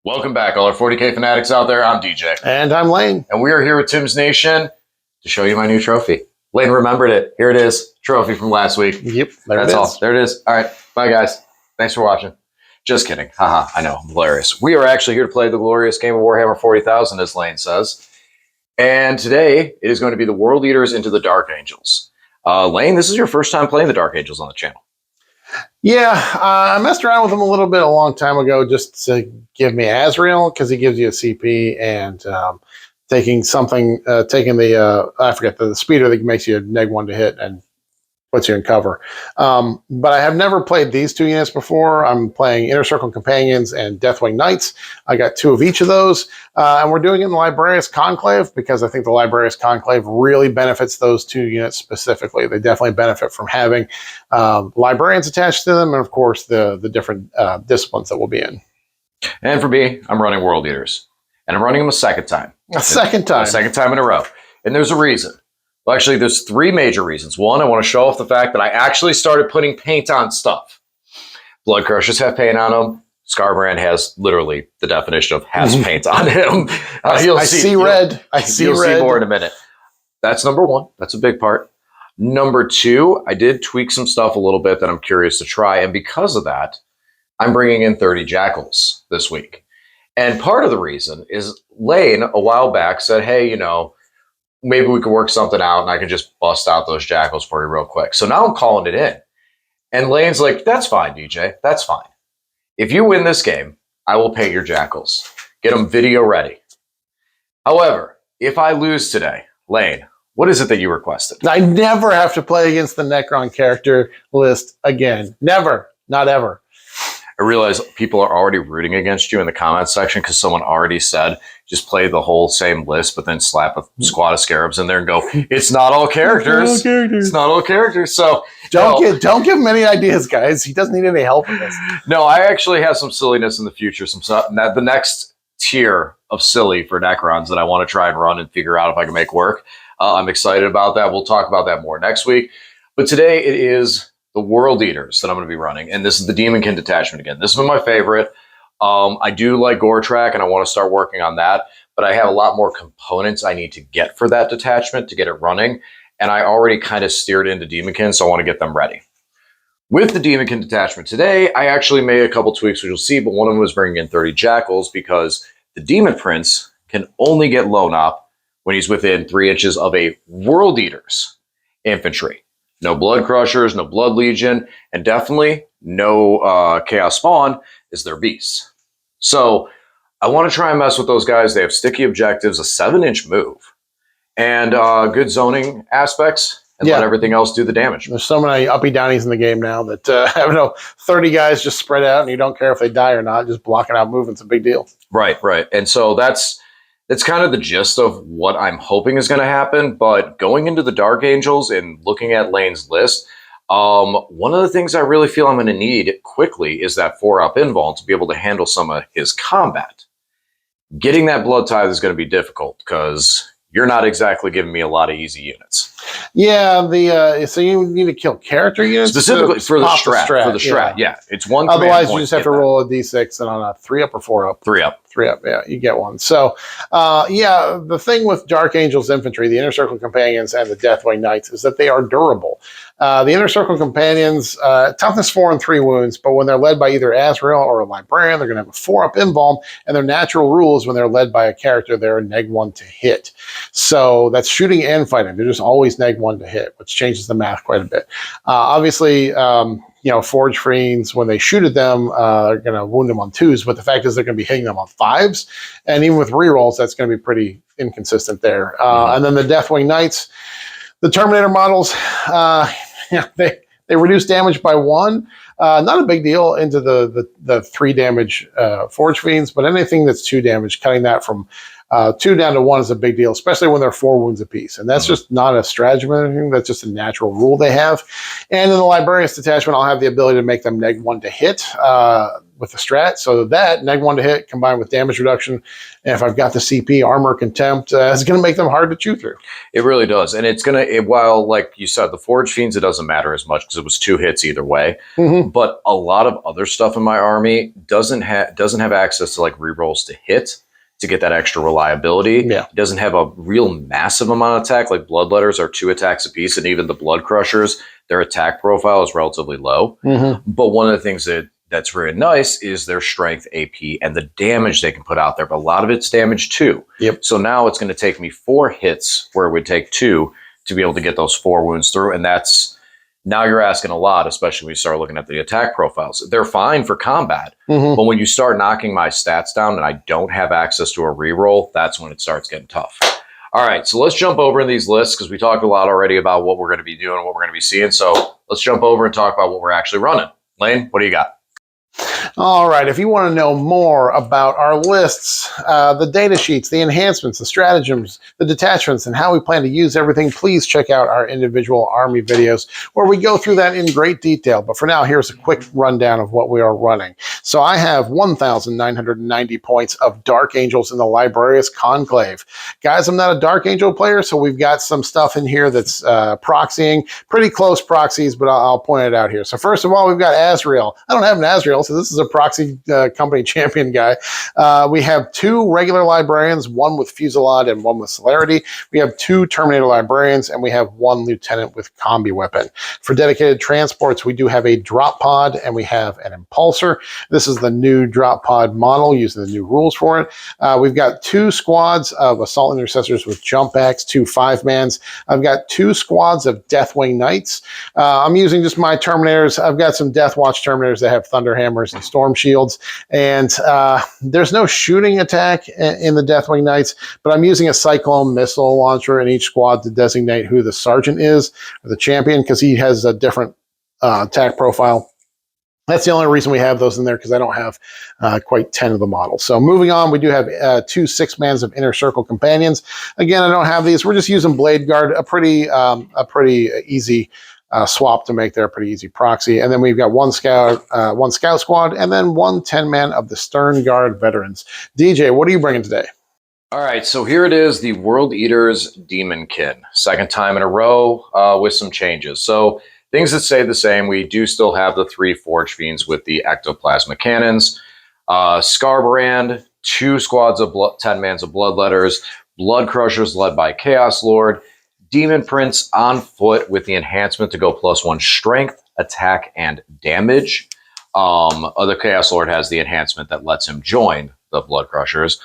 Welcome back, all our 40K fanatics out there. I'm DJ. And I'm Lane. And we are here with Tim's Nation to show you my new trophy. Lane remembered it. Here it is. Trophy from last week. Yep. That's all. There it is. All right. Bye, guys. Thanks for watching. Just kidding. Haha. I know. I'm hilarious. We are actually here to play the glorious game of Warhammer 40,000, as Lane says. And today, it is going to be the World Eaters into the Dark Angels. Lane, this is your first time playing the Dark Angels on the channel. Yeah, I messed around with them a little bit a long time ago just to give me Azrael because he gives you a CP and taking the, I forget, the speeder that makes you a -1 to hit and puts you in cover. But I have never played these two units before. I'm playing Inner Circle Companions and Deathwing Knights. I got 2 of each of those. And we're doing it in the Librarius Conclave because I think the Librarius Conclave really benefits those 2 units specifically. They definitely benefit from having librarians attached to them and, of course, the different disciplines that we'll be in. And for me, I'm running World Eaters. And I'm running them a second time. A second time in a row. And there's a reason. Well, actually, there's 3 major reasons. One, I want to show off the fact that I actually started putting paint on stuff. Blood Crushers have paint on them. Scarbrand has literally the definition of has paint on him. I see red. You'll see more in a minute. That's number 1. That's a big part. Number 2, I did tweak some stuff a little bit that I'm curious to try. And because of that, I'm bringing in 30 Jackals this week. And part of the reason is Lane, a while back, said, hey, you know, maybe we could work something out and I can just bust out those Jackals for you real quick. So now I'm calling it in. And Lane's like, that's fine, DJ. That's fine. If you win this game, I will pay your Jackals. Get them video ready. However, if I lose today, Lane, what is it that you requested? I never have to play against the Necron character list again. Never. Not ever. I realize people are already rooting against you in the comments section because someone already said just play the whole same list, but then slap a squad of scarabs in there and go, it's not all characters. It's not all characters. So don't give him any ideas, guys. He doesn't need any help with this. No, I actually have some silliness in the future. The next tier of silly for Necrons that I want to try and run and figure out if I can make work. I'm excited about that. We'll talk about that more next week. But today it is the World Eaters that I'm going to be running. And this is the Daemonkin detachment again. This has been my favorite. I do like Goretrack, and I want to start working on that. But I have a lot more components I need to get for that detachment to get it running. And I already kind of steered into Daemonkin, so I want to get them ready. With the Daemonkin detachment today, I actually made a couple tweaks, which you'll see. But one of them was bringing in 30 Jackals because the Demon Prince can only get lone up when he's within 3 inches of a World Eater's infantry. No Blood Crushers, no Blood Legion, and definitely no Chaos Spawn is their beasts. So I want to try and mess with those guys. They have sticky objectives, a 7-inch move, and good zoning aspects, and let everything else do the damage. There's so many uppy downies in the game now that have 30 guys just spread out, and you don't care if they die or not. Just blocking out movement's a big deal. Right. And so that's kind of the gist of what I'm hoping is going to happen. But going into the Dark Angels and looking at Lane's list, one of the things I really feel I'm going to need quickly is that 4-up invuln to be able to handle some of his combat. Getting that Blood Tithe is going to be difficult because you're not exactly giving me a lot of easy units. Yeah, so you need to kill character units specifically for the strat. For the strat, yeah. It's one. Otherwise, you just have to roll a d6, and on a 3-up or 4-up. 3-up, yeah, you get one. So, the thing with Dark Angels Infantry, the Inner Circle Companions, and the Deathwing Knights is that they are durable. The Inner Circle Companions, toughness 4 and 3 wounds, but when they're led by either Azrael or a Librarian, they're going to have a 4-up invuln, and their natural rules when they're led by a character, they're a -1 to hit. So that's shooting and fighting. They're just always -1 to hit, which changes the math quite a bit. Obviously, Forge Fiends, when they shoot at them, are going to wound them on 2s, but the fact is they're going to be hitting them on 5s. And even with rerolls, that's going to be pretty inconsistent there. And then the Deathwing Knights, the Terminator models, they reduce damage by 1. Not a big deal into the 3 damage Forge Fiends, but anything that's 2 damage, cutting that from 2 down to 1 is a big deal, especially when they're 4 wounds apiece. And that's just not a stratagem or anything. That's just a natural rule they have. And in the Librarius detachment, I'll have the ability to make them -1 to hit. with the strat. So that neg 1 to hit combined with damage reduction, and if I've got the CP, armor, contempt, it's going to make them hard to chew through. It really does. And it's going to, while like you said, the Forge Fiends, it doesn't matter as much because it was 2 hits either way. But a lot of other stuff in my army doesn't have access to like rerolls to hit to get that extra reliability. Yeah. It doesn't have a real massive amount of attack. Like Bloodletters are 2 attacks apiece, and even the Blood Crushers, their attack profile is relatively low. But one of the things that's very nice is their strength, AP, and the damage they can put out there. But a lot of it's damage too. So now it's going to take me 4 hits where it would take 2 to be able to get those 4 wounds through. And that's, now you're asking a lot, especially when you start looking at the attack profiles. They're fine for combat, but when you start knocking my stats down and I don't have access to a reroll, that's when it starts getting tough. All right, so let's jump over in these lists because we talked a lot already about what we're going to be doing, what we're going to be seeing. So let's jump over and talk about what we're actually running. Lane, what do you got? All right, if you want to know more about our lists, the data sheets, the enhancements, the stratagems, the detachments, and how we plan to use everything, please check out our individual army videos where we go through that in great detail. But for now, here's a quick rundown of what we are running. So I have 1,990 points of Dark Angels in the Librarius Conclave. Guys, I'm not a Dark Angel player, so we've got some stuff in here that's proxying, pretty close proxies, but I'll point it out here. So first of all, we've got Azrael. I don't have an Azrael, so this is a proxy company champion guy. We have 2 regular librarians, 1 with Fusillade and 1 with Celerity. We have 2 Terminator librarians, and we have 1 lieutenant with combi weapon. For dedicated transports, we do have a drop pod and we have an impulsor. This is the new drop pod model using the new rules for it. We've got 2 squads of assault intercessors with jump backs, 2 5-mans. I've got 2 squads of Deathwing Knights. I'm using just my Terminators. I've got some Death Watch Terminators that have Thunder Hammers and Storm Shields, and there's no shooting attack in the Deathwing Knights, but I'm using a Cyclone missile launcher in each squad to designate who the sergeant is, or the champion, because he has a different attack profile. That's the only reason we have those in there, because I don't have quite 10 of the models. So moving on, we do have 2 6-mans of Inner Circle Companions. Again, I don't have these. We're just using Blade Guard, a pretty easy swap to make there, pretty easy proxy. And then we've got 1 scout squad, and then 1 10-man of the Stern Guard veterans. DJ, what are you bringing today? All right, so here it is, the World Eater's Daemonkin. Second time in a row with some changes. So things that stay the same, we do still have the 3 Forge Fiends with the ectoplasmic cannons. Scarbrand, 2 squads of 10-mans of Bloodletters, Blood Crushers led by Chaos Lord, Demon Prince on foot with the enhancement to go +1 strength, attack, and damage. The Chaos Lord has the enhancement that lets him join the Blood Crushers.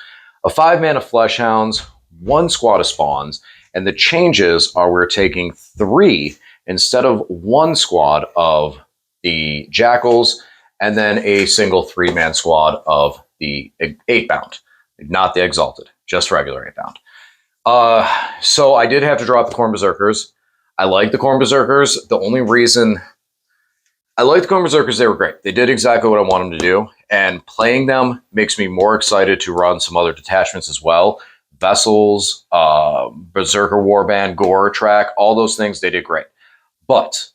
A 5-man of Fleshhounds, 1 squad of Spawns, and the changes are we're taking 3 instead of 1 squad of the Jackals, and then a single 3-man squad of the 8-bound. Not the Exalted, just regular 8-bound. So I did have to drop the Khorne Berserkers. I like the Khorne Berserkers. The only reason I like the Khorne Berserkers, they were great. They did exactly what I want them to do, and playing them makes me more excited to run some other detachments as well. Vessels, Berserker Warband, Gore Track, all those things, they did great. But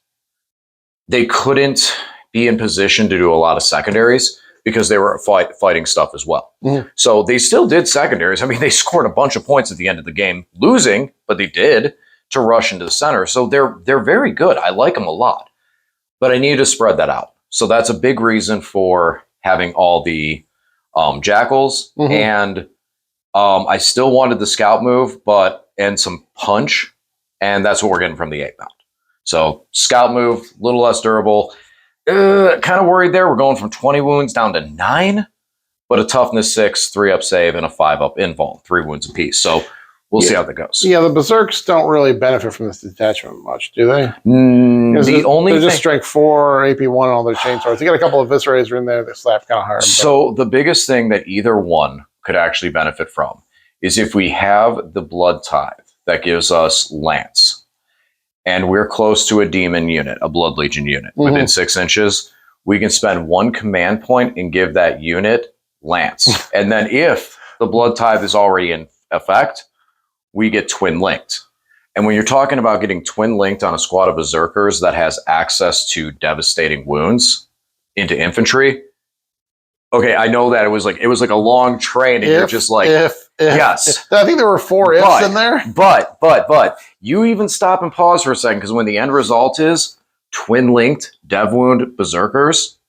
they couldn't be in position to do a lot of secondaries because they were fighting stuff as well. So they still did secondaries. I mean, they scored a bunch of points at the end of the game, losing, but they did, to rush into the center. So they're very good. I like them a lot. But I need to spread that out. So that's a big reason for having all the Jackals. And I still wanted the Scout move, and some punch. And that's what we're getting from the 8-bound. So Scout move, a little less durable. Kind of worried there. We're going from 20 wounds down to 9, but a toughness 6, 3-up save, and a 5-up invuln, 3 wounds apiece. So we'll see how that goes. Yeah, the Berserks don't really benefit from this detachment much, do they? They're just strength 4, AP 1, and all their chain swords. They got a couple of Viscerays in there that slap kind of hard. So the biggest thing that either one could actually benefit from is if we have the Blood Tithe that gives us Lance. And we're close to a demon unit, a Blood Legion unit, within 6 inches, we can spend 1 command point and give that unit Lance. And then if the Blood Tithe is already in effect, we get twin linked. And when you're talking about getting twin linked on a squad of Berserkers that has access to devastating wounds into infantry, Okay, I know that it was like a long train, and you're just like, yes. I think there were 4 ifs in there. But you even stop and pause for a second, because when the end result is twin linked Dev Wound Berserkers,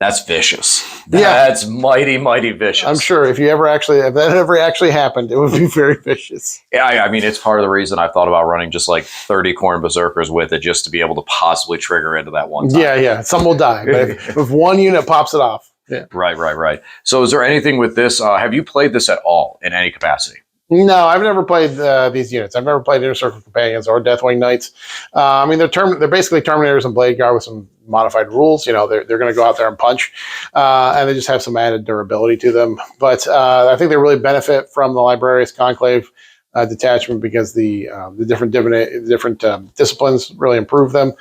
that's vicious. That's mighty, mighty vicious. I'm sure if that ever actually happened, it would be very vicious. Yeah, I mean, it's part of the reason I've thought about running just like 30 Khorne Berserkers with it, just to be able to possibly trigger into that one time. Yeah. Some will die, but if one unit pops it off. Yeah. Right. So is there anything with this? Have you played this at all in any capacity? No, I've never played these units. I've never played Inner Circle Companions or Deathwing Knights. I mean, they're basically Terminators and Blade Guard with some modified rules. They're going to go out there and punch, and they just have some added durability to them. But I think they really benefit from the Librarius Conclave detachment, because the different disciplines really improve them.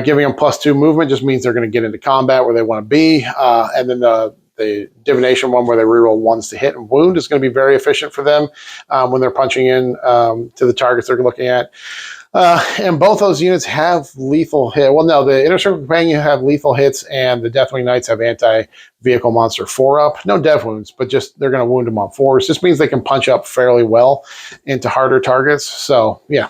Giving them +2 movement just means they're going to get into combat where they want to be, and then the divination one where they reroll 1s to hit and wound is going to be very efficient for them when they're punching in to the targets they're looking at. And both those units have lethal hit. Well, no, the Inner Circle Companion have lethal hits, and the Deathwing Knights have anti-vehicle monster 4-up. No dev wounds, but just they're going to wound them on 4s. Just means they can punch up fairly well into harder targets. So, yeah.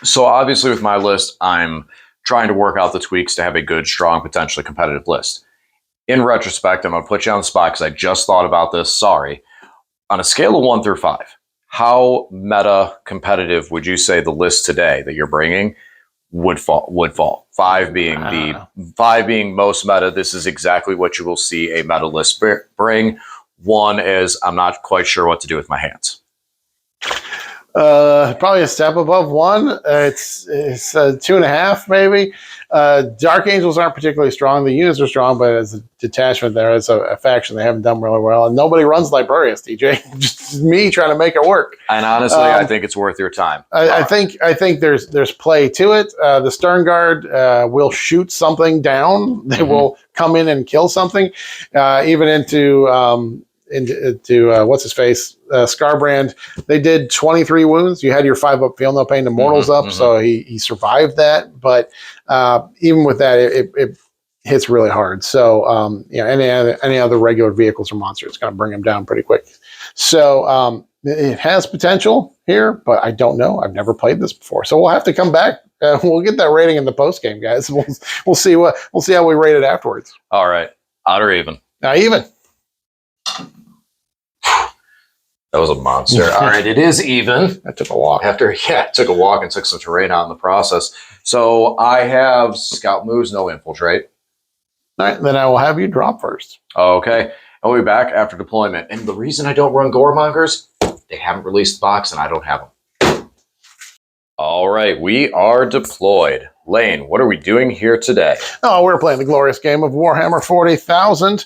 So obviously with my list, I'm trying to work out the tweaks to have a good, strong, potentially competitive list. In retrospect, I'm going to put you on the spot because I just thought about this. Sorry. On a scale of 1 through 5, how meta competitive would you say the list today that you're bringing would fall? 5 being most meta. This is exactly what you will see a meta list bring. 1 is I'm not quite sure what to do with my hands. Probably a step above 1. It's 2.5 maybe. Dark Angels aren't particularly strong. The units are strong, but as a detachment there, as a faction, they haven't done really well. And nobody runs Librarius, DJ. Just me trying to make it work. And honestly, I think it's worth your time. I think there's play to it. The Stern Guard will shoot something down. They will come in and kill something, even into what's his face, Scarbrand. They did 23 wounds. You had your 5-up Feel No Pain Immortals up, so he survived that. But even with that, it hits really hard. So any other regular vehicles or monsters, it's going to bring them down pretty quick. So it has potential here, but I don't know. I've never played this before, so we'll have to come back. We'll get that rating in the post game, guys. We'll see how we rate it afterwards. All right, odd or even? Even. That was a monster. All right, it is even. I took a walk. I took a walk and took some terrain out in the process. So I have scout moves, no infiltrate. All right, then I will have you drop first. Okay, and we'll be back after deployment. And the reason I don't run Goremongers, they haven't released the box and I don't have them. All right, we are deployed. Lane, what are we doing here today? Oh, we're playing the glorious game of Warhammer 40,000.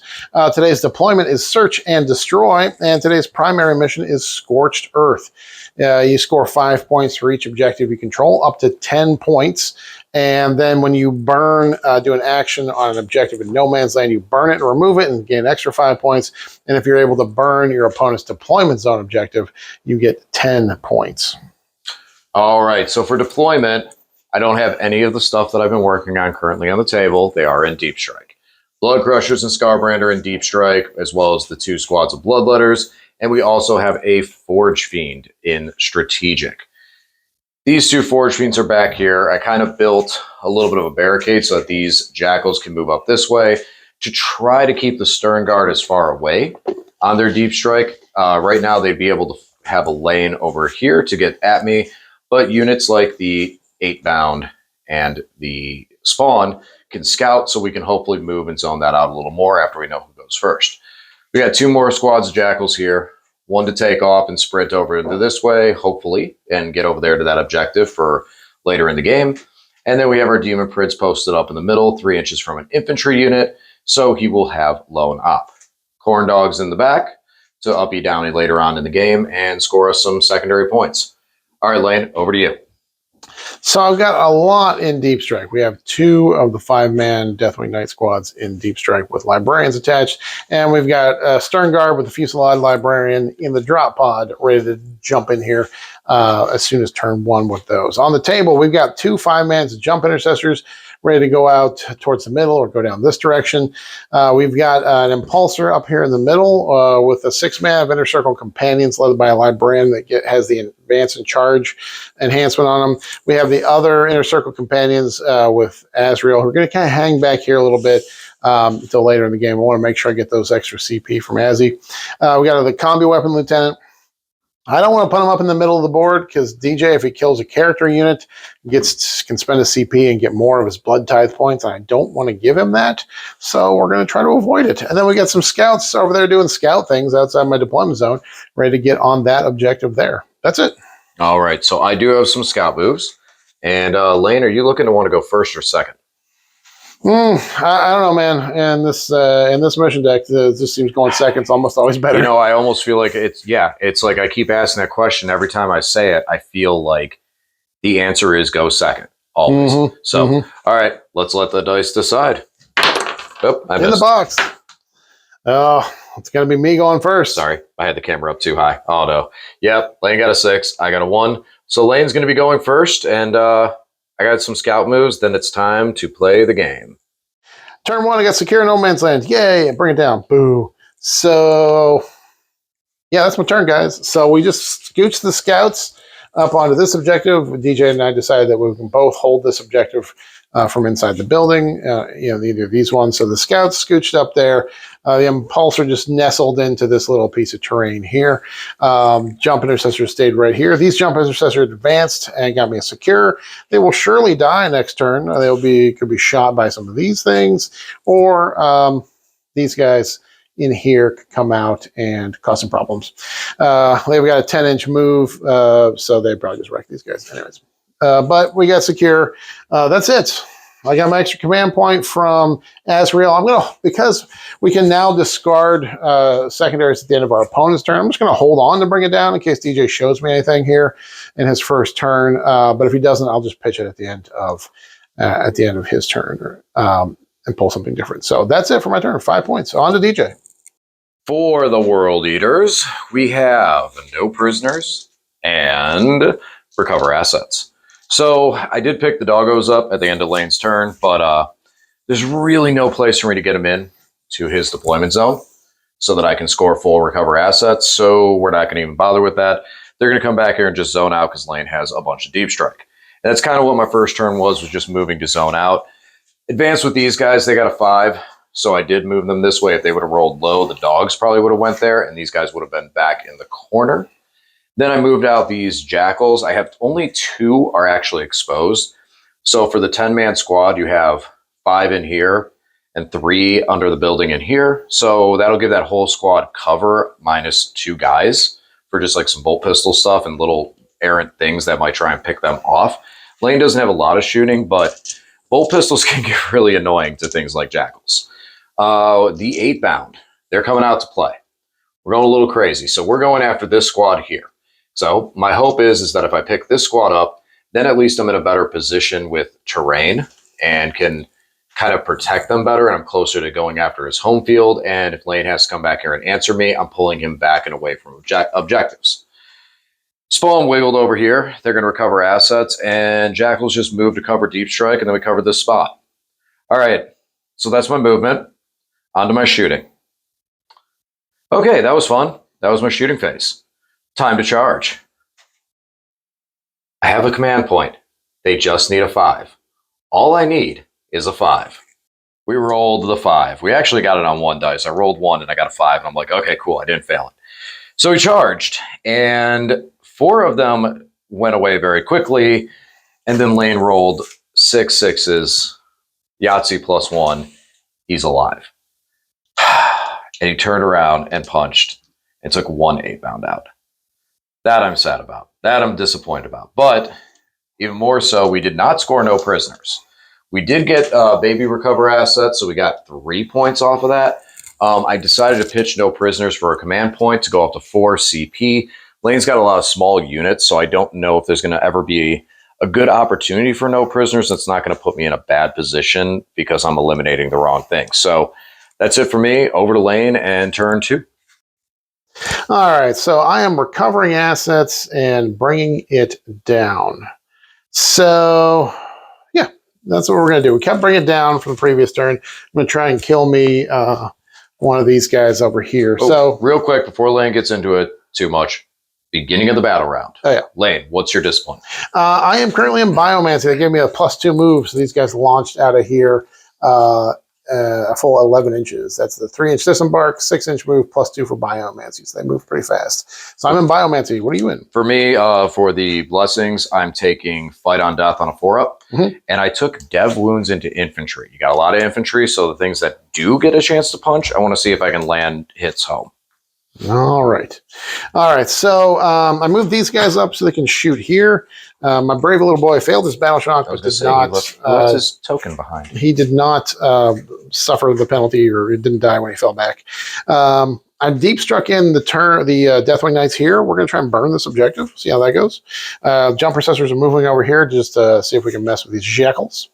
Today's deployment is Search and Destroy, and today's primary mission is Scorched Earth. You score 5 points for each objective you control, up to 10 points. And then when you burn, do an action on an objective in no man's land, you burn it and remove it and gain an extra 5 points. And if you're able to burn your opponent's deployment zone objective, you get 10 points. All right, so for deployment, I don't have any of the stuff that I've been working on currently on the table. They are in Deep Strike. Blood Crushers and Scarbrand are in Deep Strike, as well as the 2 squads of Bloodletters. And we also have a Forge Fiend in Strategic. These 2 Forge Fiends are back here. I kind of built a little bit of a barricade so that these Jackals can move up this way to try to keep the Stern Guard as far away on their Deep Strike. Right now, they'd be able to have a lane over here to get at me, but units like the 8-bound and the Spawn can scout, so we can hopefully move and zone that out a little more after we know who goes first. We got 2 more squads of Jackals here, 1 to take off and sprint over into this way, hopefully, and get over there to that objective for later in the game. And then we have our Demon Prince posted up in the middle, 3 inches from an infantry unit, so he will have lone op. Corn Dogs in the back to uppy downy later on in the game and score us some secondary points. All right, Lane, over to you. So I've got a lot in Deep Strike. We have 2 of the 5-man Deathwing Knight squads in Deep Strike with Librarians attached. And we've got a Stern Guard with a Fusillade Librarian in the drop pod ready to jump in here as soon as turn 1 with those. On the table, we've got 2 5-mans Jump Intercessors ready to go out towards the middle or go down this direction. We've got an impulsor up here in the middle with a 6-man of Inner Circle companions led by a librarian that has the advance and charge enhancement on them. We have the other Inner Circle companions with Azrael, who are going to kind of hang back here a little bit until later in the game. I want to make sure I get those extra CP from Azzy. We got the combi weapon lieutenant. I don't want to put him up in the middle of the board because DJ, if he kills a character unit, can spend a CP and get more of his blood tithe points. And I don't want to give him that. So we're going to try to avoid it. And then we got some scouts over there doing scout things outside my deployment zone, ready to get on that objective there. That's it. All right. So I do have some scout moves. And Lane, are you looking to want to go first or second? I don't know, man. And this mission deck, it just seems going second's almost always better. You know, I almost feel like it's like I keep asking that question every time I say it. I feel like the answer is go second always. All right, let's let the dice decide. Oh, I missed. In the box. Oh, it's gonna be me going first. Sorry, I had the camera up too high. Oh no. Yep, Lane got a 6. I got a 1. So Lane's gonna be going first, and I got some scout moves. Then it's time to play the game. Turn 1, I got secure no man's land. Yay, bring it down. Boo. So, yeah, that's my turn, guys. So we just scooched the scouts up onto this objective. DJ and I decided that we can both hold this objective from inside the building, either of these ones. So the scouts scooched up there. The impulsor just nestled into this little piece of terrain here. Jump intercessor stayed right here. These jump intercessors advanced and got me a secure. They will surely die next turn. Could be shot by some of these things, or these guys in here could come out and cause some problems. They've got a 10-inch move, so they probably just wreck these guys. Anyways. But we got secure. That's it. I got my extra command point from Azrael. Because we can now discard secondaries at the end of our opponent's turn, I'm just going to hold on to bring it down in case DJ shows me anything here in his first turn. But if he doesn't, I'll just pitch it at the end of his turn and pull something different. So that's it for my turn. 5 points. On to DJ. For the World Eaters, we have no prisoners and recover assets. So I did pick the doggos up at the end of Lane's turn, but there's really no place for me to get him in to his deployment zone so that I can score full recover assets. So we're not going to even bother with that. They're going to come back here and just zone out because Lane has a bunch of deep strike. And that's kind of what my first turn was just moving to zone out. Advance with these guys, they got a 5. So I did move them this way. If they would have rolled low, the dogs probably would have went there, and these guys would have been back in the corner. Then I moved out these jackals. I have only 2 are actually exposed. So for the 10-man squad, you have 5 in here and 3 under the building in here. So that'll give that whole squad cover minus 2 guys for just like some bolt pistol stuff and little errant things that might try and pick them off. Lane doesn't have a lot of shooting, but bolt pistols can get really annoying to things like jackals. The 8-bound, they're coming out to play. We're going a little crazy. So we're going after this squad here. So my hope is that if I pick this squad up, then at least I'm in a better position with terrain and can kind of protect them better. And I'm closer to going after his home field. And if Lane has to come back here and answer me, I'm pulling him back and away from objectives. Spawn wiggled over here. They're going to recover assets. And Jackals just moved to cover deep strike. And then we covered this spot. All right. So that's my movement. On to my shooting. Okay, that was fun. That was my shooting phase. Time to charge. I have a command point. They just need a 5. All I need is a 5. We rolled the 5. We actually got it on 1 dice. I rolled 1 and I got a 5. And I'm like, okay, cool. I didn't fail it. So we charged. And 4 of them went away very quickly. And then Lane rolled 6 6s. Yahtzee +1. He's alive. And he turned around and punched and took 1 8-bound out. That I'm sad about. That I'm disappointed about. But even more so, we did not score no prisoners. We did get baby recover assets, so we got 3 points off of that. I decided to pitch no prisoners for a command point to go up to 4 CP. Lane's got a lot of small units, so I don't know if there's going to ever be a good opportunity for no prisoners that's not going to put me in a bad position because I'm eliminating the wrong thing. So that's it for me. Over to Lane and turn 2. All right, so I am recovering assets and bringing it down. So, yeah, that's what we're going to do. We kept bringing it down from the previous turn. I'm going to try and kill me one of these guys over here. Oh, so real quick, before Lane gets into it too much, beginning of the battle round. Oh, yeah. Lane, what's your discipline? I am currently in Biomancy. They gave me a +2 move, so these guys launched out of here a full 11 inches. That's the 3-inch disembark, 6-inch move, +2 for Biomancy. So they move pretty fast. So I'm in Biomancy. What are you in? For me, for the blessings, I'm taking Fight on Death on a 4-up, and I took Dev Wounds into infantry. You got a lot of infantry, so the things that do get a chance to punch, I want to see if I can land hits home. All right. So I moved these guys up so they can shoot here. My brave little boy failed his battle shock, but did not. He left his token behind. He did not suffer the penalty, or it didn't die when he fell back. I deep struck in the Deathwing Knights here. We're going to try and burn this objective. See how that goes. Jump processors are moving over here just to see if we can mess with these jackals.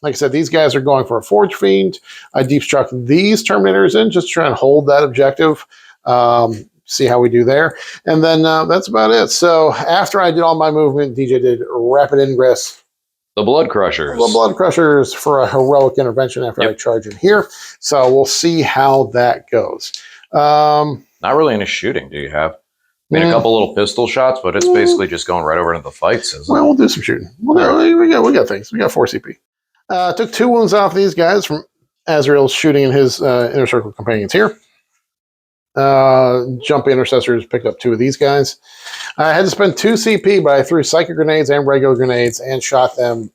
Like I said, these guys are going for a Forge Fiend. I deep struck these Terminators in just to try and hold that objective. See how we do there. And then that's about it. So after I did all my movement, DJ did rapid ingress. The Blood Crushers. The Blood Crushers for a heroic intervention after I charge in here. So we'll see how that goes. Not really any shooting, do you have? I mean, a couple little pistol shots, but it's basically just going right over into the fights, isn't it? Well, we'll do some shooting. We got things. We got 4 CP. Took 2 wounds off these guys from Azrael's shooting in his Inner Circle companions here. Jump intercessors picked up 2 of these guys. I had to spend 2 CP, but I threw psychic grenades and regular grenades and shot them.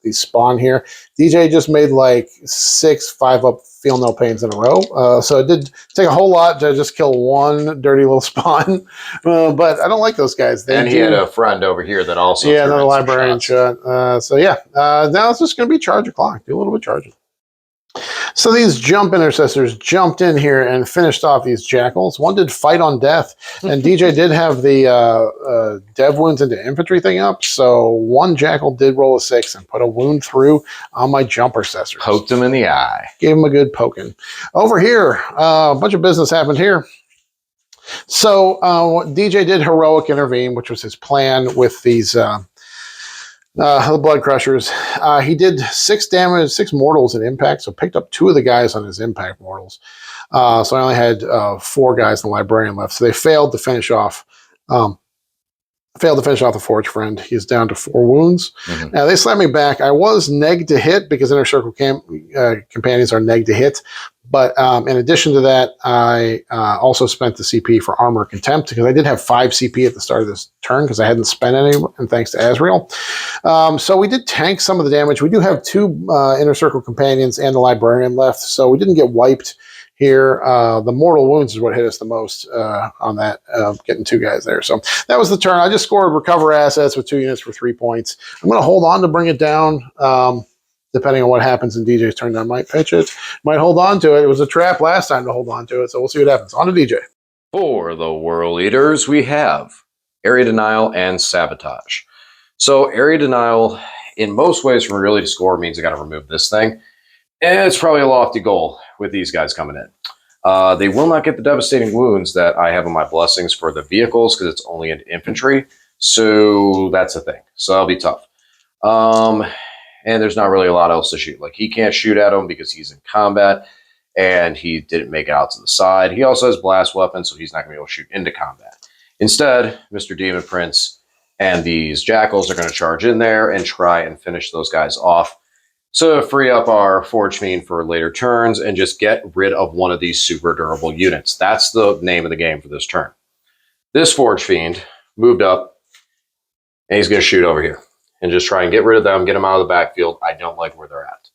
These spawn here. DJ just made like 6 5-up feel no pains in a row. So it did take a whole lot to just kill one dirty little spawn. But I don't like those guys. And he had a friend over here that also another librarian shot. Now it's just going to be charge o'clock. Do a little bit of charging. So these jump intercessors jumped in here and finished off these jackals. One did Fight on Death, and DJ did have the Dev Wounds into infantry thing up. So one jackal did roll a 6 and put a wound through on my jump intercessors. Poked him in the eye. Gave him a good poking. Over here, a bunch of business happened here. So DJ did heroic intervene, which was his plan with these the Blood Crushers. He did 6 damage, 6 mortals at impact, so picked up 2 of the guys on his impact mortals. So I only had 4 guys in the librarian left. So they failed to finish off. The Forge Friend. He's down to 4 wounds. Now they slapped me back. I was neg to hit because Inner Circle companions are neg to hit. But in addition to that, I also spent the CP for Armor Contempt because I did have 5 CP at the start of this turn because I hadn't spent any, and thanks to Azrael. So we did tank some of the damage. We do have 2 Inner Circle companions and the Librarian left, so we didn't get wiped here. The mortal wounds is what hit us the most on that, getting 2 guys there. So that was the turn. I just scored recover assets with 2 units for 3 points. I'm going to hold on to bring it down. Depending on what happens in DJ's turn, I might pitch it. Might hold on to it. It was a trap last time to hold on to it, so we'll see what happens. On to DJ. For the World Eaters, we have Area Denial and Sabotage. So Area Denial, in most ways, for really to score, means I got to remove this thing. And it's probably a lofty goal with these guys coming in. They will not get the devastating wounds that I have on my blessings for the vehicles because it's only into infantry. So that's a thing. So that'll be tough. And there's not really a lot else to shoot. Like, he can't shoot at him because he's in combat, and he didn't make it out to the side. He also has blast weapons, so he's not going to be able to shoot into combat. Instead, Mr. Demon Prince and these jackals are going to charge in there and try and finish those guys off. So free up our Forge Fiend for later turns and just get rid of one of these super durable units. That's the name of the game for this turn. This Forge Fiend moved up, and he's going to shoot over here. And just try and get rid of them, get them out of the backfield. I don't like where they're at.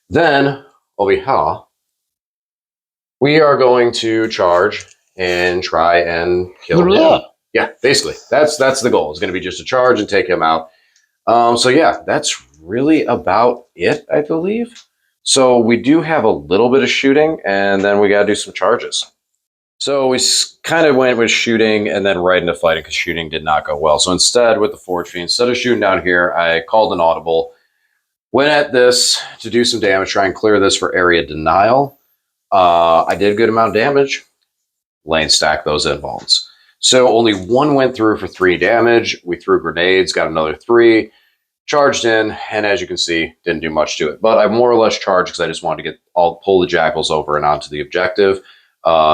Then, over here, we are going to charge and try and kill him. Yeah, basically. That's the goal. It's going to be just a charge and take him out. So yeah, that's really about it, I believe. So we do have a little bit of shooting, and then we got to do some charges. So we kind of went with shooting and then right into fighting because shooting did not go well. So instead, with the Forge Fiend, instead of shooting down here, I called an audible, went at this to do some damage, try and clear this for Area Denial. I did a good amount of damage. Lane stacked those invulns. So only 1 went through for 3 damage. We threw grenades, got another 3. charged in, and as you can see, didn't do much to it. But I more or less charged because I just wanted to pull the jackals over and onto the objective,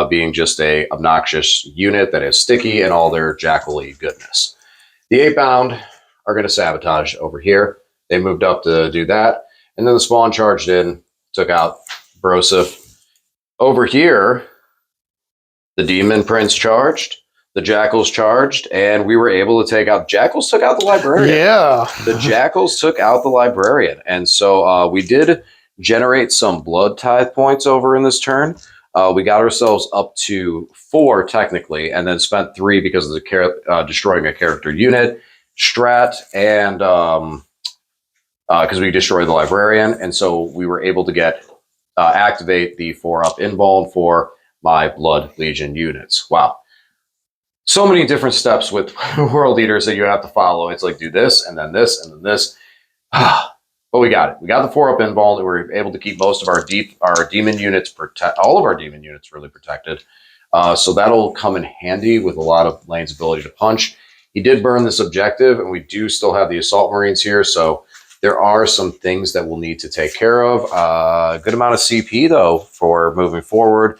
being just a obnoxious unit that is sticky and all their jackal-y goodness. The 8-bound are going to sabotage over here. They moved up to do that, and then the spawn charged in, took out Broseph. Over here, the Demon Prince charged. The Jackals charged, and we were able to take out... Jackals took out the Librarian. Yeah. The Jackals took out the Librarian. And so we did generate some Blood Tithe points over in this turn. We got ourselves up to 4, technically, and then spent 3 because of the destroying a character unit, strat, and because we destroyed the Librarian. And so we were able to get activate the 4-up invuln for my Blood Legion units. Wow. So many different steps with World Eaters that you have to follow. It's like do this, and then this, and then this. But we got it. We got the 4-up invuln, and we were able to keep most of our demon units all of our demon units really protected. So that'll come in handy with a lot of Lane's ability to punch. He did burn this objective, and we do still have the Assault Marines here, so there are some things that we'll need to take care of. A good amount of CP, though, for moving forward.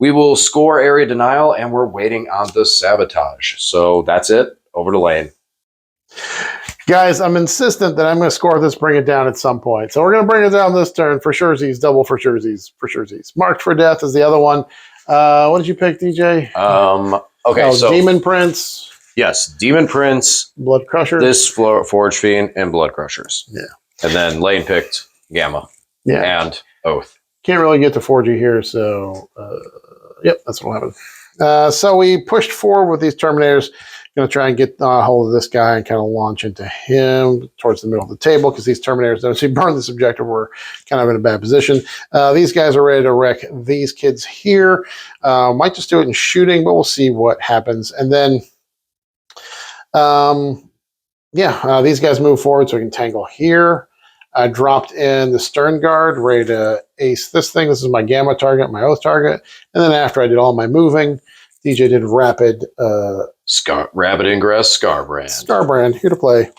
We will score area denial, and we're waiting on the sabotage. So that's it. Over to Lane. Guys, I'm insistent that I'm going to score this, bring it down at some point. So we're going to bring it down this turn for surezies, double for surezies. Marked for Death is the other one. What did you pick, DJ? Okay, so Demon Prince. Yes, Demon Prince, Blood Crusher. This Forge Fiend, and Blood Crushers. Yeah. And then Lane picked Gamma. Yeah. And Oath. Can't really get to 4G here, so yep, that's what will happen. So we pushed forward with these Terminators. Going to try and get a hold of this guy and kind of launch into him towards the middle of the table because these Terminators, as we burned this objective, were kind of in a bad position. These guys are ready to wreck these kids here. Might just do it in shooting, but we'll see what happens. And then, these guys move forward so we can tangle here. I dropped in the Stern Guard, ready to ace this thing. This is my Gamma target, my Oath target. And then after I did all my moving, DJ did rapid... Rapid Ingress, Scarbrand. Scarbrand, here to play.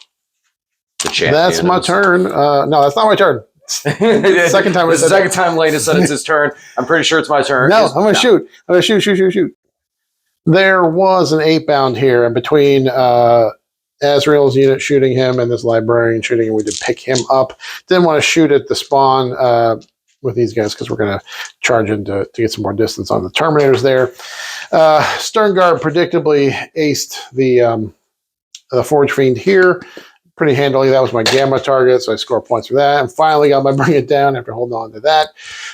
The champion. That's my turn. No, that's not my turn. Second time. This is the second time Lane has said it's his turn. I'm pretty sure it's my turn. No, I'm going to shoot. I'm going to shoot. There was an 8-bound here, and between Azrael's unit shooting him and this Librarian shooting him, we did pick him up. Didn't want to shoot at the spawn with these guys because we're going to charge in to get some more distance on the Terminators there. Stern Guard predictably aced the Forge Fiend here pretty handily. That was my Gamma target, so I score points for that. And finally got my Bring It Down after holding on to that.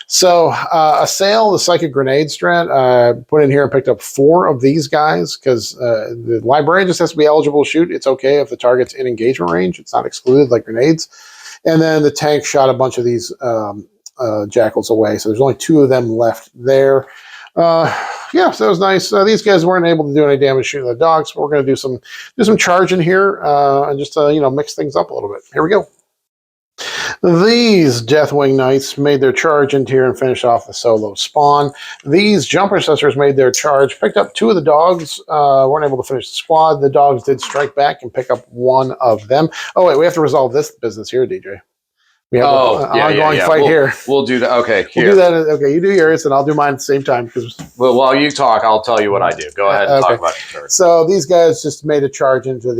So Assail, the Psychic Grenade strat, put in here and picked up 4 of these guys because the Librarian just has to be eligible to shoot. It's okay if the target's in engagement range. It's not excluded like grenades. And then the tank shot a bunch of these jackals away. So there's only 2 of them left there. So it was nice. These guys weren't able to do any damage shooting the dogs, but we're going to do some charging here and just mix things up a little bit. Here we go. These Deathwing Knights made their charge into here and finished off the solo spawn. These Jumper Sisters made their charge, picked up 2 of the dogs, weren't able to finish the squad. The dogs did strike back and pick up 1 of them. Oh, wait, we have to resolve this business here, DJ. We have an ongoing fight here. We'll do that. Okay, here. We'll do that. Okay, you do yours, and I'll do mine at the same time. Well, while you talk, I'll tell you what I do. Go ahead and talk about your turn. So these guys just made a charge into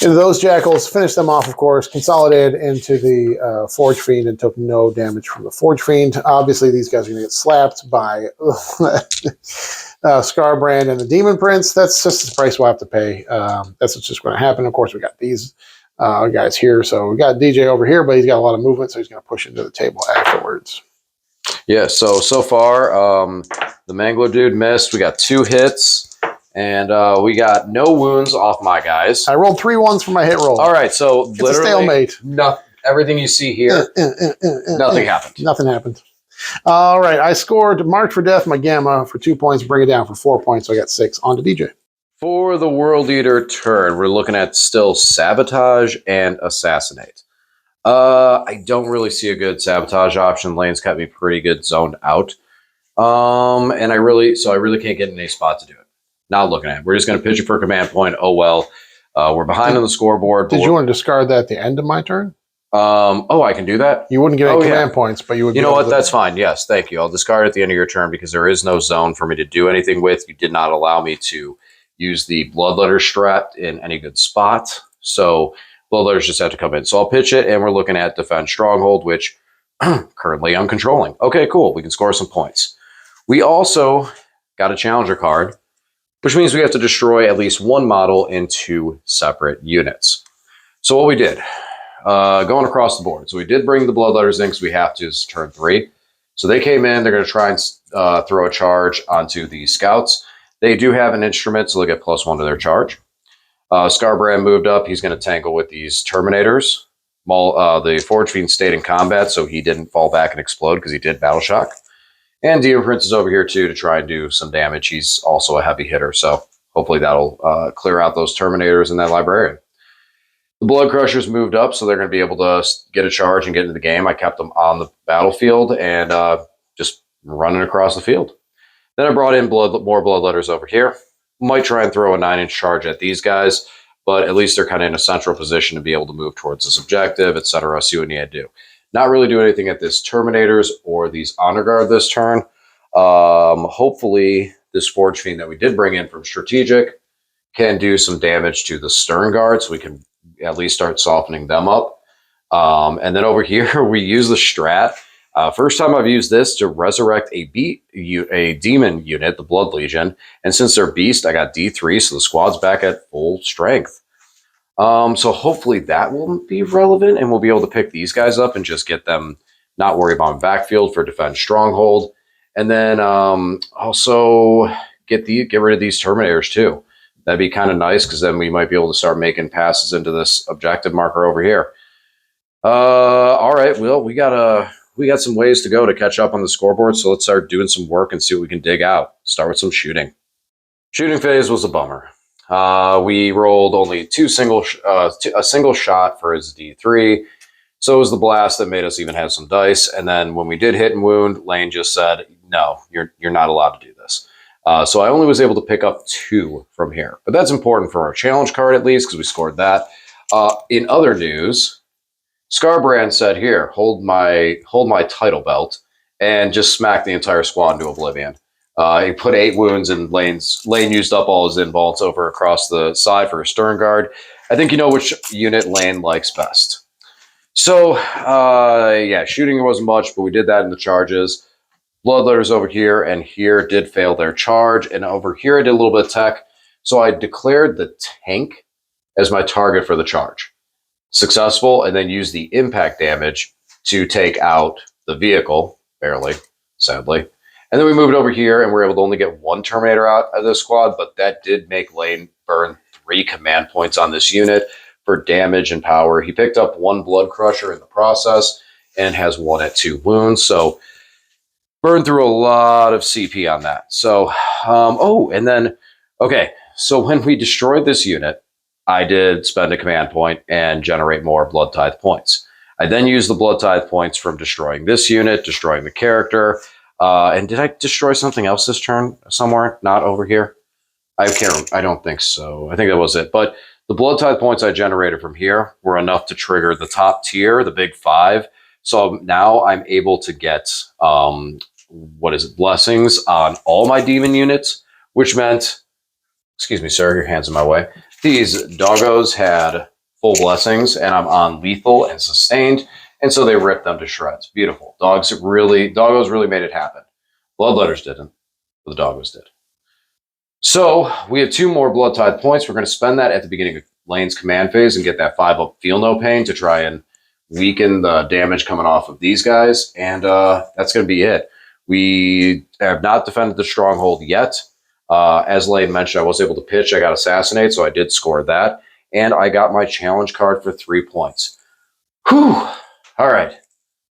those jackals, finished them off, of course, consolidated into the Forge Fiend and took no damage from the Forge Fiend. Obviously, these guys are going to get slapped by Scarbrand and the Demon Prince. That's just the price we'll have to pay. That's what's just going to happen. Of course, we got these guys here. So we got DJ over here, but he's got a lot of movement, so he's going to push into the table afterwards. Yeah, so far, the Mangler dude missed. We got 2 hits, and we got no wounds off my guys. I rolled 3 1s for my hit roll. All right, so it's literally a stalemate. Everything you see here, nothing happened. Nothing happened. All right, I scored Marked for Death, my Gamma, for 2 points, bring it down for 4 points, so I got 6. On to DJ. For the World Eater turn, we're looking at still Sabotage and Assassinate. I don't really see a good Sabotage option. Lane's got me pretty good zoned out. And I really can't get in a spot to do it. Not looking at it. We're just going to pitch it for a command point. Oh, well. We're behind on the scoreboard. Did you want to discard that at the end of my turn? Oh, I can do that? You wouldn't get any command points, but you would. You know what? That's fine. Yes, thank you. I'll discard at the end of your turn because there is no zone for me to do anything with. You did not allow me to use the Bloodletter strat in any good spot. So Bloodletters just have to come in. So I'll pitch it, and we're looking at Defend Stronghold, which currently I'm controlling. Okay, cool. We can score some points. We also got a Challenger card, which means we have to destroy at least one model in 2 separate units. So what we did, going across the board. So we did bring the Bloodletters in because we have to. It's turn 3. So they came in. They're going to try and throw a charge onto the Scouts. They do have an instrument, so they'll get +1 to their charge. Scarbrand moved up. He's going to tangle with these Terminators. The Forge Fiend stayed in combat, so he didn't fall back and explode because he did Battle Shock. And Demon Prince is over here, too, to try and do some damage. He's also a heavy hitter, so hopefully that'll clear out those Terminators and that Librarian. The Blood Crushers moved up, so they're going to be able to get a charge and get into the game. I kept them on the battlefield and just running across the field. Then I brought in more Bloodletters over here. Might try and throw a 9-inch charge at these guys, but at least they're kind of in a central position to be able to move towards this objective, etc. See what we need to do. Not really do anything at this Terminators or these Honor Guard this turn. Hopefully, this Forge Fiend that we did bring in from Strategic can do some damage to the Stern Guard, so we can at least start softening them up. And then over here, we use the strat. First time I've used this to resurrect a demon unit, the Blood Legion. And since they're beast, I got D3, so the squad's back at full strength. So hopefully that will be relevant, and we'll be able to pick these guys up and just get them, not worry about backfield for Defend Stronghold. And then also get rid of these Terminators too. That'd be kind of nice because then we might be able to start making passes into this objective marker over here. All right, well, we got some ways to go to catch up on the scoreboard, so let's start doing some work and see what we can dig out. Start with some shooting. Shooting phase was a bummer. We rolled only a single shot for his D3, so it was the blast that made us even have some dice. And then when we did hit and wound, Lane just said, "No, you're not allowed to do this." So I only was able to pick up 2 from here, but that's important for our challenge card at least because we scored that. In other news, Scarbrand said, "Here, hold my title belt," and just smacked the entire squad into oblivion. He put 8 wounds, and Lane used up all his involts over across the side for a Stern Guard. I think you know which unit Lane likes best. So, yeah, shooting wasn't much, but we did that in the charges. Bloodletters over here and here did fail their charge, and over here I did a little bit of tech. So I declared the tank as my target for the charge. Successful, and then used the impact damage to take out the vehicle, barely, sadly. And then we moved over here, and we were able to only get 1 Terminator out of this squad, but that did make Lane burn 3 command points on this unit for damage and power. He picked up 1 Blood Crusher in the process and has 1 at 2 wounds, so burned through a lot of CP on that. So, so when we destroyed this unit, I did spend a command point and generate more Blood Tithe points. I then used the Blood Tithe points from destroying this unit, destroying the character. And did I destroy something else this turn somewhere? Not over here? I don't think so. I think that was it. But the Blood Tithe points I generated from here were enough to trigger the top tier, the big 5. So now I'm able to get, blessings on all my demon units, which meant, excuse me, sir, your hand's in my way. These doggos had full blessings, and I'm on lethal and sustained, and so they ripped them to shreds. Beautiful. Doggos really made it happen. Bloodletters didn't, but the doggos did. So we have 2 more Blood Tithe points. We're going to spend that at the beginning of Lane's command phase and get that 5 up Feel No Pain to try and weaken the damage coming off of these guys, and that's going to be it. We have not defended the stronghold yet. As Lane mentioned, I was able to pitch. I got Assassinate, so I did score that. And I got my challenge card for 3 points. Whew. All right.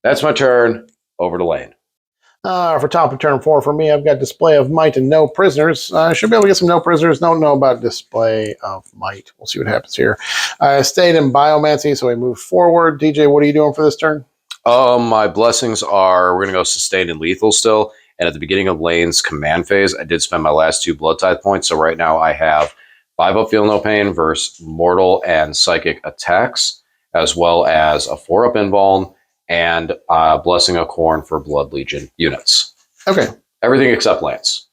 That's my turn. Over to Lane. For top of turn 4 for me, I've got Display of Might and No Prisoners. I should be able to get some No Prisoners. Don't know about Display of Might. We'll see what happens here. I stayed in Biomancy, so we move forward. DJ, what are you doing for this turn? My blessings are, we're going to go Sustained and Lethal still. And at the beginning of Lane's command phase, I did spend my last 2 Blood Tithe points. So right now I have 5-up Feel No Pain versus mortal and psychic attacks, as well as a 4-up Invuln and Blessing of Khorne for Blood Legion units. Okay. Everything except Lance.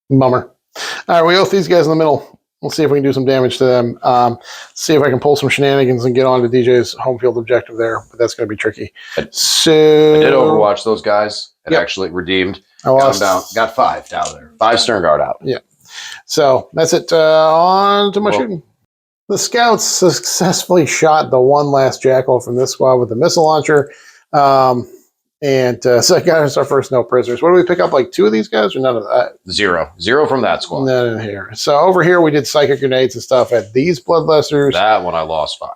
Bummer. All right, we oath these guys in the middle. We'll see if we can do some damage to them. See if I can pull some shenanigans and get on to DJ's home field objective there, but that's going to be tricky. So I did overwatch those guys and actually redeemed. I lost. Got 5 down there. 5 Stern Guard out. Yeah. So that's it. On to my shooting. The scouts successfully shot the one last jackal from this squad with a missile launcher. So I got us our first no prisoners. What do we pick up? Like 2 of these guys or none of that? 0 from that squad. None in here. So over here we did psychic grenades and stuff at these bloodlusters. That one I lost 5.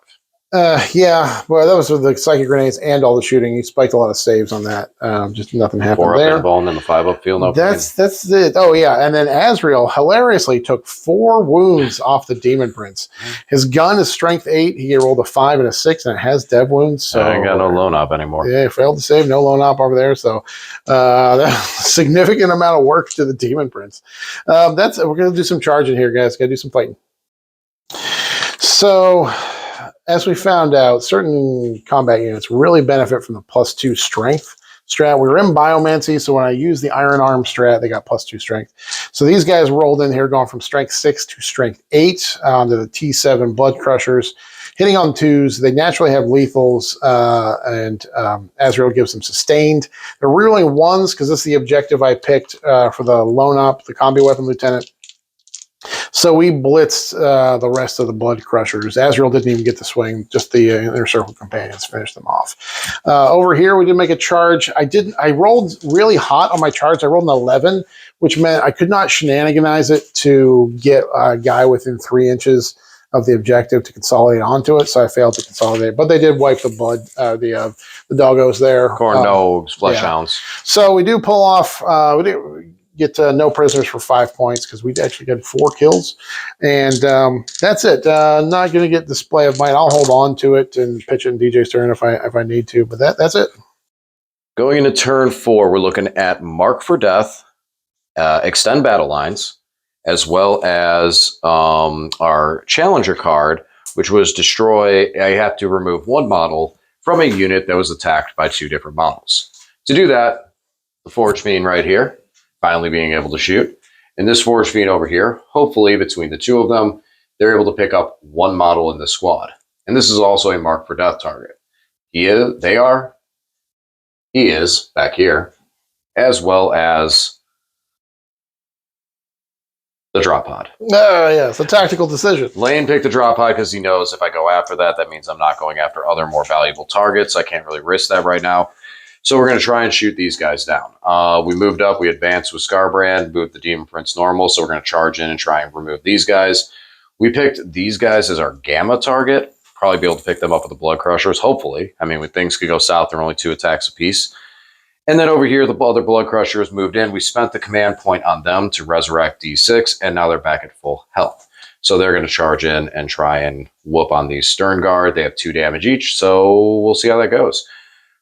Yeah, well, that was with the psychic grenades and all the shooting. He spiked a lot of saves on that. Just nothing happened 4-up there. Invuln and the 5-up Feel No Pain. That's it. Oh yeah, and then Azrael hilariously took 4 wounds off the Demon Prince. His gun is strength 8. He rolled a 5 and a 6, and it has dev wounds. So I ain't got no lone op anymore. Yeah, failed to save. No lone op over there. So that's a significant amount of work to the Demon Prince. We're gonna do some charging here, guys. Got to do some fighting. So, as we found out, certain combat units really benefit from the +2 strength strat. We were in Biomancy, so when I used the Iron Arm strat, they got +2 strength. So these guys rolled in here going from strength 6 to strength 8 to the T7 Blood Crushers. Hitting on 2s, they naturally have lethals, and Azrael gives them sustained. They're rerolling 1s because this is the objective I picked for the Lone Op, the Combi Weapon Lieutenant. So we blitzed the rest of the Blood Crushers. Azrael didn't even get the swing; just the Inner Circle Companions finished them off. Over here, we did make a charge. I rolled really hot on my charge. I rolled an 11, which meant I could not shenaniganize it to get a guy within 3 inches of the objective to consolidate onto it. So I failed to consolidate, but they did wipe the blood, the doggos there. Khorne Dogs, Flesh Hounds. So we do pull off. We do get no prisoners for 5 points because we actually got 4 kills, and that's it. Not going to get display of might. I'll hold on to it and pitch it in DJ's turn if I need to. But that's it. Going into turn 4, we're looking at Mark for Death, extend battle lines, as well as our Challenger card, which was destroy. I have to remove 1 model from a unit that was attacked by 2 different models. To do that, the Forge Fiend right here, finally being able to shoot. And this Forge Fiend over here, hopefully between the 2 of them, they're able to pick up 1 model in the squad. And this is also a Mark for Death target. He is back here, as well as the drop pod. Yeah, it's a tactical decision. Lane picked the drop pod because he knows if I go after that, that means I'm not going after other more valuable targets. I can't really risk that right now. So we're going to try and shoot these guys down. We moved up. We advanced with Scarbrand, moved the Demon Prince normal. So we're going to charge in and try and remove these guys. We picked these guys as our gamma target. Probably be able to pick them up with the Blood Crushers, hopefully. I mean, when things could go south, they're only 2 attacks apiece. And then over here, the other Blood Crushers moved in. We spent the command point on them to resurrect D6, and now they're back at full health. So they're going to charge in and try and whoop on these Stern Guard. They have 2 damage each, so we'll see how that goes.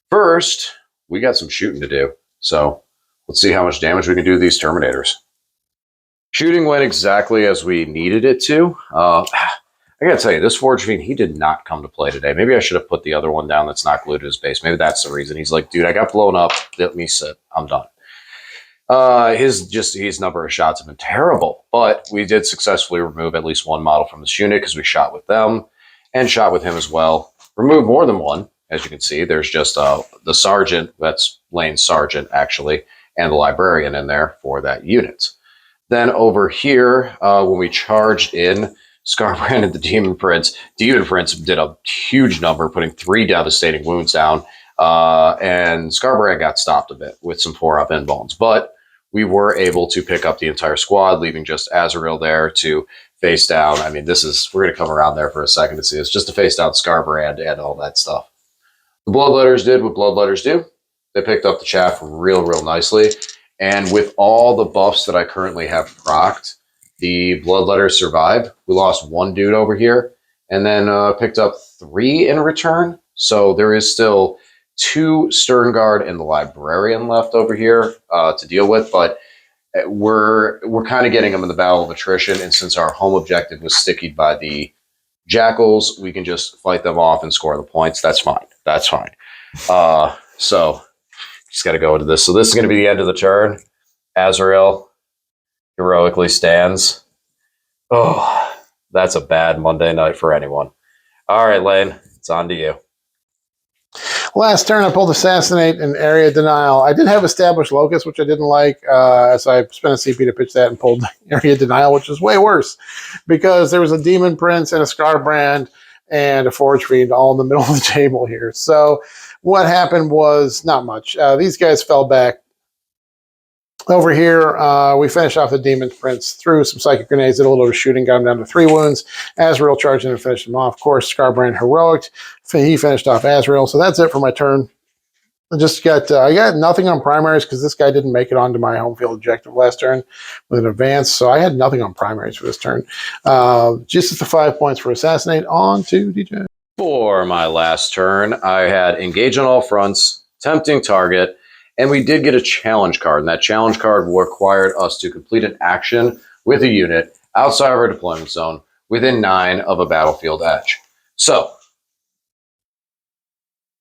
First, we got some shooting to do. So let's see how much damage we can do to these Terminators. Shooting went exactly as we needed it to. I got to tell you, this Forge Fiend, he did not come to play today. Maybe I should have put the other one down that's not glued to his base. Maybe that's the reason. He's like, dude, I got blown up. Let me sit. I'm done. His number of shots have been terrible, but we did successfully remove at least 1 model from this unit because we shot with them and shot with him as well. Remove more than 1. As you can see, there's just the Sergeant, that's Lane's Sergeant, actually, and the Librarian in there for that unit. Then over here, when we charged in, Scarbrand and the Demon Prince did a huge number, putting 3 devastating wounds down, and Scarbrand got stopped a bit with some 4-up Invulns. But we were able to pick up the entire squad, leaving just Azrael there to face down. I mean, we're going to come around there for a second to see this, just to face down Scarbrand and all that stuff. The Bloodletters did what Bloodletters do. They picked up the chaff real nicely. And with all the buffs that I currently have procced, the Bloodletters survived. We lost 1 dude over here and then picked up 3 in return. So there is still 2 Stern Guard and the Librarian left over here to deal with. But we're kind of getting them in the battle of attrition, and since our home objective was stickied by the jackals, we can just fight them off and score the points. That's fine. That's fine. So just got to go into this. So this is going to be the end of the turn. Azrael heroically stands. Oh, that's a bad Monday night for anyone. All right, Lane, it's on to you. Last turn, I pulled Assassinate and Area Denial. I did have Established Locus, which I didn't like, so I spent a CP to pitch that and pulled Area Denial, which is way worse because there was a Demon Prince and a Scarbrand and a Forge Fiend all in the middle of the table here. So what happened was not much. These guys fell back. Over here, we finished off the Demon Prince, threw some Psychic Grenades, did a little bit of shooting, got him down to 3 wounds. Azrael charged in and finished him off. Of course, Scarbrand heroic. He finished off Azrael. So that's it for my turn. I got nothing on primaries because this guy didn't make it onto my home field objective last turn with an advance. So I had nothing on primaries for this turn. Just the 5 points for Assassinate. On to DJ. For my last turn, I had Engage on All Fronts, Tempting Target, and we did get a challenge card, and that challenge card required us to complete an action with a unit outside of our deployment zone within 9 of a battlefield edge. So,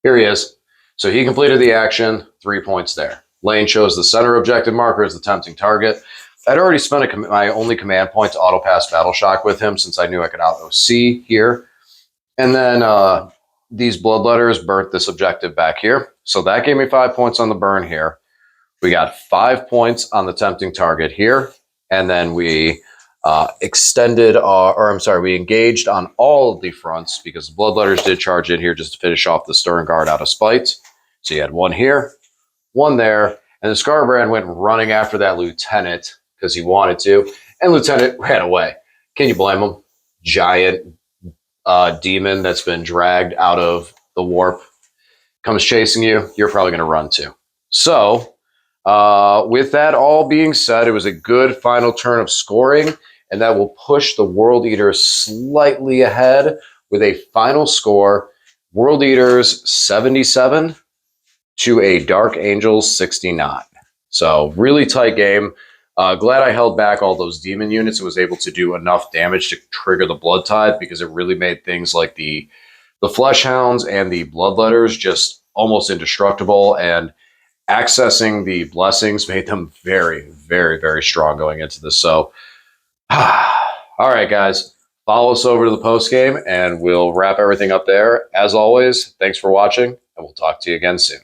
here he is. So he completed the action, 3 points there. Lane chose the center objective marker as the tempting target. I'd already spent my only command point to auto-pass Battle Shock with him since I knew I could out-OC here. And then these Bloodletters burnt this objective back here. So that gave me 5 points on the burn here. We got 5 points on the tempting target here. And then we we engaged on all of the fronts because the Bloodletters did charge in here just to finish off the Stern Guard out of spite. So you had 1 here, 1 there, and the Scarbrand went running after that Lieutenant because he wanted to, and Lieutenant ran away. Can you blame him? Giant demon that's been dragged out of the warp comes chasing you, you're probably going to run too. So with that all being said, it was a good final turn of scoring, and that will push the World Eaters slightly ahead with a final score, World Eaters 77 to a Dark Angels 69. So really tight game. Glad I held back all those demon units and was able to do enough damage to trigger the Blood Tithe, because it really made things like the Flesh Hounds and the Bloodletters just almost indestructible, and accessing the blessings made them very, very, very strong going into this. So, all right, guys, follow us over to the post game and we'll wrap everything up there. As always, thanks for watching, and we'll talk to you again soon.